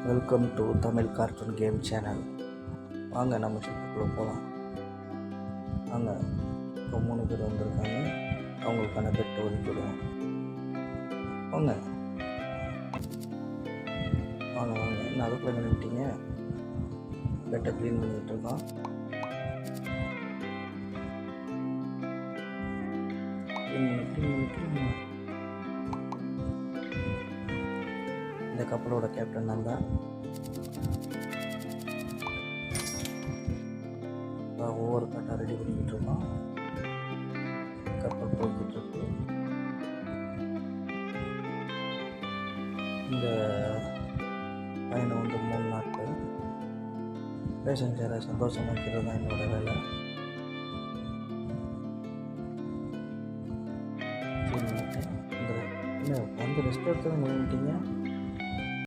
Welcome to Tamil cartoon game channel. வாங்க நம்ம ஷிப்புக்குள்ளே போகலாம். வாங்க, இப்போ 3 பேர் வந்திருக்காங்க. அவங்களுக்கான பெட்டை ஒதுக்கிடுவோம். வாங்க வாங்க வாங்க என்ன அதுக்குள்ளே நின்றுட்டீங்க? பெட்டை க்ளீன் பண்ணிகிட்டு இருக்கோம். இந்த கப்பலோட கேப்டன் நான் தான். ஒவ்வொரு கட்டாக ரெடி பண்ணிக்கிட்டு இருக்கோம். கப்பல் போய்கிட்டு இருக்கு. இந்த பயணம் 3 நாட்கள். பேசஞ்சரை சந்தோஷமாக்கிறது தான் என்னோட வேலை. இல்லை வந்து ரெஸ்ட் எடுத்து நின்றுட்டீங்க.